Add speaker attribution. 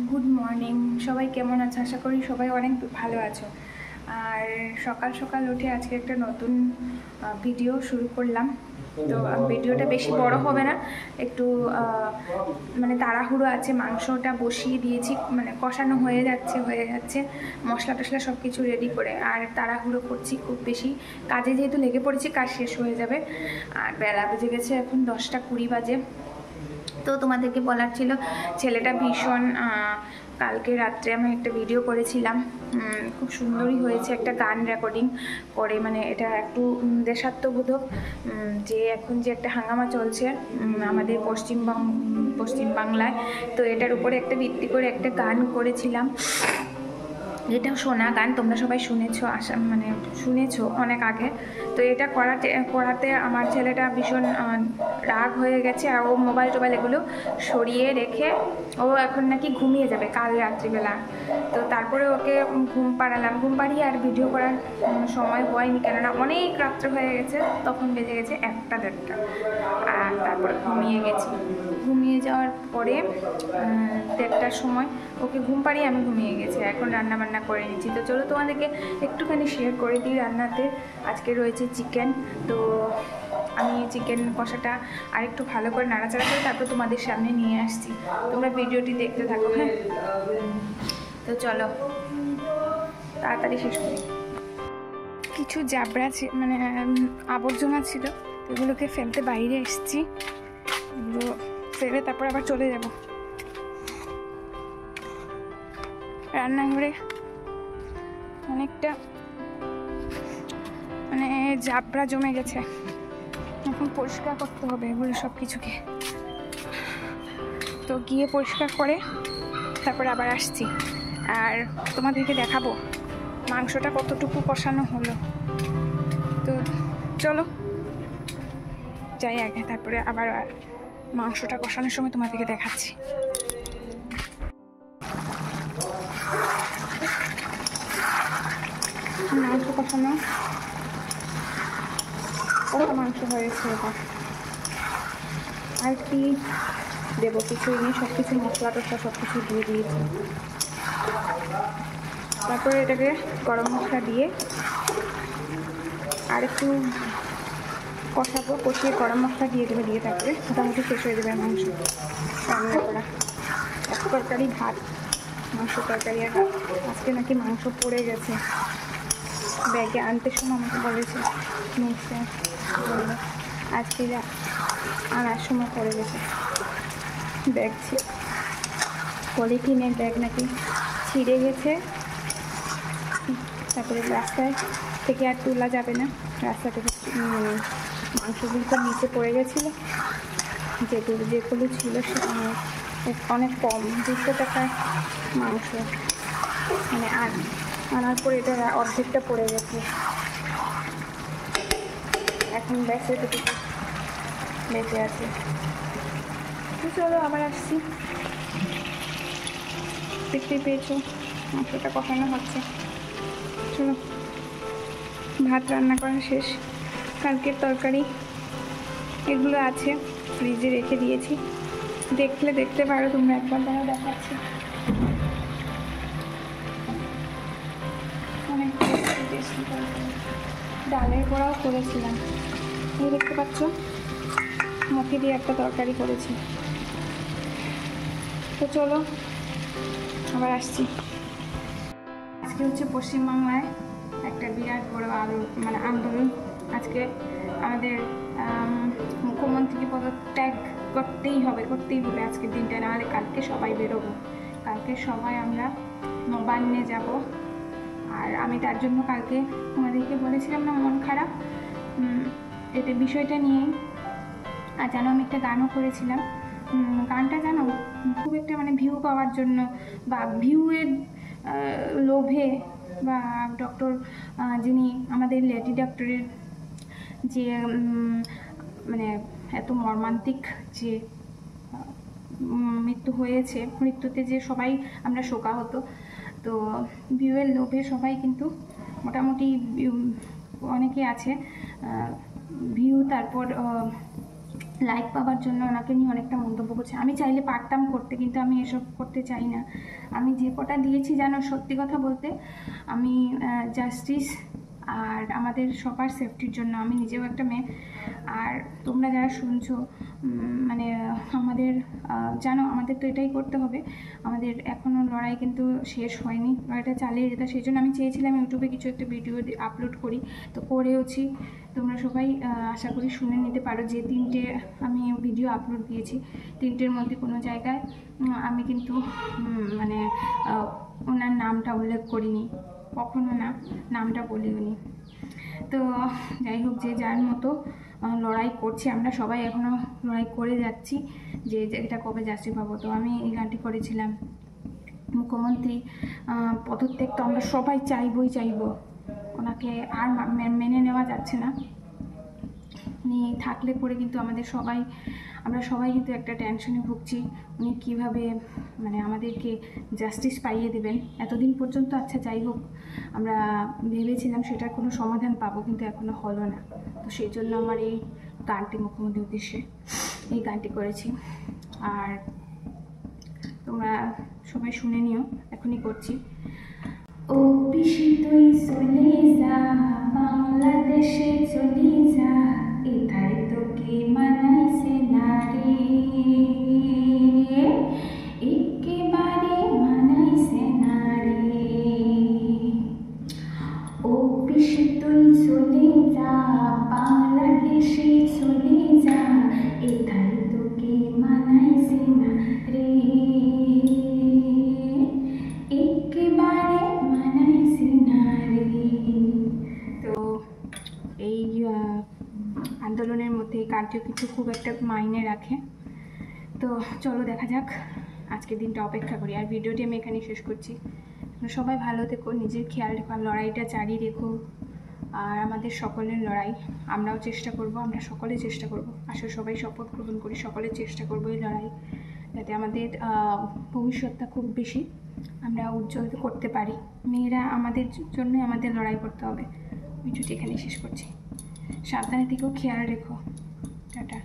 Speaker 1: Good morning, সবাই কেমন আছে? আশা করি সবাই অনেক ভালো আছো। আর সকাল সকাল উঠে আজকে একটা নতুন ভিডিও শুরু করলাম। তো ভিডিওটা বেশি বড় হবে না, একটু মানে তাড়াহুড়ো আছে। মাংসটা বসিয়ে দিয়েছি, মানে কষানো হয়ে যাচ্ছে মশলা টশলা সব কিছু রেডি করে। আর তাড়াহুড়ো করছি খুব বেশি, কাজে যেহেতু লেগে পড়েছি, কাজ শেষ হয়ে যাবে। আর বেলা বেজে গেছে এখন 10টা 20 বাজে। তো তোমাদেরকে বলার ছিল, ছেলেটা ভীষণ কালকে রাত্রে আমি একটা ভিডিও করেছিলাম, খুব সুন্দরই হয়েছে। একটা গান রেকর্ডিং করে, মানে এটা একটু দেশাত্মবোধক, যে এখন যে একটা হাঙ্গামা চলছে আমাদের পশ্চিম বাংলায়, তো এটার উপরে একটা ভিত্তি করে একটা গান করেছিলাম। এটাও শোনা গান, তোমরা সবাই শুনেছো, মানে শুনেছো অনেক আগে। তো এটা করাতে আমার ছেলেটা ভীষণ রাগ হয়ে গেছে। আর ও মোবাইল টোবাইল এগুলো সরিয়ে রেখে ও এখন নাকি ঘুমিয়ে যাবে কাল রাত্রিবেলা। তো তারপরে ওকে ঘুম পাড়িয়ে আর ভিডিও করার সময় হয়নি, কেননা অনেক রাত্র হয়ে গেছে, তখন বেজে গেছে 1টা 1:30। আর তারপরে ঘুমিয়ে যাওয়ার পরে 1:30টার সময় ওকে ঘুম পাড়িয়ে আমি ঘুমিয়ে গেছি। এখন রান্না করে নিচ্ছি। তো চলো তোমাদেরকে একটুখানি শেয়ার করে দিই রান্নাতে। আজকে রয়েছে চিকেন। তো আমি চিকেন কষাটা আর একটু ভালো করে নাড়াচাড়া করে তারপর তোমাদের সামনে নিয়ে আসছি। তোমরা ভিডিওটি দেখতে থাকো, হ্যাঁ। তো চলো তাড়াতাড়ি শেষ করি। কিছু জাবড়া মানে আবর্জনা ছিল, এগুলোকে ফেলতে বাইরে এসেছি। এগুলো ফেলে তারপর আবার চলে যাব রান্নাঘরে। অনেকটা মানে জাবড়া জমে গেছে, এখন পরিষ্কার করতে হবে এগুলো সব কিছুকে। তো গিয়ে পরিষ্কার করে তারপরে আবার আসছি, আর তোমাদেরকে দেখাবো মাংসটা কতটুকু কষানো হলো। তো চলো যাই আগে, তারপরে আবার মাংসটা কষানোর সময় তোমাদেরকে দেখাচ্ছি। মাংস কষানো, কত মাংস হয়েছে এটা। আর কি দেবো? কিছুই নেই, সব কিছু মশলা টশলা সব কিছু দিয়ে দিয়েছি। তারপরে এটাকে গরম মশলা দিয়ে আর একটু কষাবো, কষিয়ে গরম মশলা দিয়ে তারপরে মোটামুটি শেষ হয়ে যাবে মাংস রান্না করা। এক তরকারি ভাত, মাংস তরকারি। আর আজকে নাকি মাংস পড়ে গেছে ব্যাগে, আনতে সময় আমাকে বলেছে নিচে বললো আজকে আনার সময় পড়ে গেছে। ব্যাগ পলিথিনের ব্যাগ নাকি ছিঁড়ে গেছে, তারপরে রাস্তায় থেকে আর তোলা যাবে না। রাস্তা থেকে মাংসগুলো তো নিচে পড়ে গেছিলো, যেগুলো ছিল অনেক কম, 200 টাকার মাংস, মানে আনার পরে এটা অর্ধেকটা পড়ে গেছে। এখন বেঁচে আছে। চলো আবার আসছি। দেখতেই পেয়েছো মাংসটা কষানো হচ্ছে। চলো, ভাত রান্না করা শেষ, কালকের তরকারি এগুলো আছে, ফ্রিজে রেখে দিয়েছি। দেখতে পারো তোমরা একবার, দ্বারা দেখাচ্ছি। অনেক টেস্টি তরকারি, ডালের বড়াও করেছিলাম। এই দেখতে পাচ্ছ, মুখে দিয়ে একটা তরকারি করেছি। তো চলো আবার আসছি। আজকে হচ্ছে পশ্চিমবাংলায় একটা বিরাট বড় আন্দোলন। আজকে আমাদের মুখ্যমন্ত্রীকে পদত্যাগ করতেই হবে আজকের দিনটা, নাহলে কালকে সবাই বেরোবো। কালকে সবাই আমরা নবান্নে যাব। আর আমি তার জন্য কালকে তোমাদেরকে বলেছিলাম না, মন খারাপ এটা বিষয়টা নিয়েই। আর জানো, আমি একটা গানও করেছিলাম। গানটা জানো খুব একটা মানে ভিউ পাওয়ার জন্য বা ভিউয়ের লোভে, বা ডক্টর যিনি আমাদের লেডি ডক্টরের যে মানে এত মর্মান্তিক যে মৃত্যু হয়েছে, মৃত্যুতে যে সবাই আমরা শোকাহত। তো ভিউয়ের লোভে সবাই কিন্তু মোটামুটি অনেকে আছে ভিউ, তারপর লাইক পাওয়ার জন্য ওনাকে নিয়ে অনেকটা মন্তব্য করছে। আমি চাইলে পারতাম করতে, কিন্তু আমি এসব করতে চাই না। আমি যে কটা দিয়েছি জানো, সত্যি কথা বলতে আমি জাস্টিস আর আমাদের সবার সেফটির জন্য। আমি নিজেও একটা মেয়ে, আর তোমরা যারা শুনছো মানে আমাদের জানো আমাদের তো এটাই করতে হবে। আমাদের এখনও লড়াই কিন্তু শেষ হয়নি, লড়াইটা চালিয়ে যেতে। সেই জন্য আমি চেয়েছিলাম ইউটিউবে কিছু একটা ভিডিও আপলোড করি, তো করেওছি। তোমরা সবাই আশা করি শুনে নিতে পারো। যে 3টে আমি ভিডিও আপলোড দিয়েছি, 3টের মধ্যে কোনো জায়গায় আমি কিন্তু মানে ওনার নামটা উল্লেখ করিনি, কখনো না, নামটা বলিওনি। তো যাই হোক, যে যার মতো লড়াই করছি, আমরা সবাই এখনও লড়াই করে যাচ্ছি যে এটা কবে জাস্টিস পাবো। তো আমি এই গানটি করেছিলাম, মুখ্যমন্ত্রী পদত্যাগ তো আমরা সবাই চাইবো, ওনাকে আর মেনে নেওয়া যাচ্ছে না। উনি থাকলে পরে কিন্তু আমরা সবাই কিন্তু একটা টেনশনে ভুগছি, উনি কীভাবে মানে আমাদেরকে জাস্টিস পাইয়ে দেবেন। এতদিন পর্যন্ত আচ্ছা যাই হোক, আমরা ভেবেছিলাম সেটার কোনো সমাধান পাবো, কিন্তু এখনও হলো না। তো সেই জন্য আমার এই গানটি মুখ্যমন্ত্রীর উদ্দেশ্যে এই গানটি করেছি। আর তোমরা সবাই শুনে নিও, এখনই করছি। ও পিসি তুই চলে যা, বাংলাদেশে চলে যা, এটাই তোকে মানাইছে না রে, একেবারে মানাইছে না রে। ও পিসি তুই চলে যা, বাংলাদেশে চলে যা, এটাই তোকে মানাইছে না রে, একেবারে মানাইছে না রে। তো এই আন্দোলনের মধ্যে এই গানটিও কিন্তু খুব একটা মাইনে রাখে। তো চলো দেখা যাক, আজকের দিনটা অপেক্ষা করি। আর ভিডিওটি আমি এখানেই শেষ করছি। সবাই ভালো থেকো, নিজের খেয়াল রেখো, লড়াইটা জারি রেখো। আর আমাদের সকলের লড়াই, আমরাও চেষ্টা করব, আমরা সকলে চেষ্টা করব। আসলে সবাই শপথ গ্রহণ করি, সকলে চেষ্টা করব এই লড়াই, যাতে আমাদের ভবিষ্যৎটা খুব বেশি আমরা উজ্জ্বল করতে পারি। মেয়েরা আমাদের জন্য আমাদের লড়াই করতে হবে। ভিডিওটি এখানেই শেষ করছি। সাবধানে থেকেও, খেয়াল রেখো। টাটা।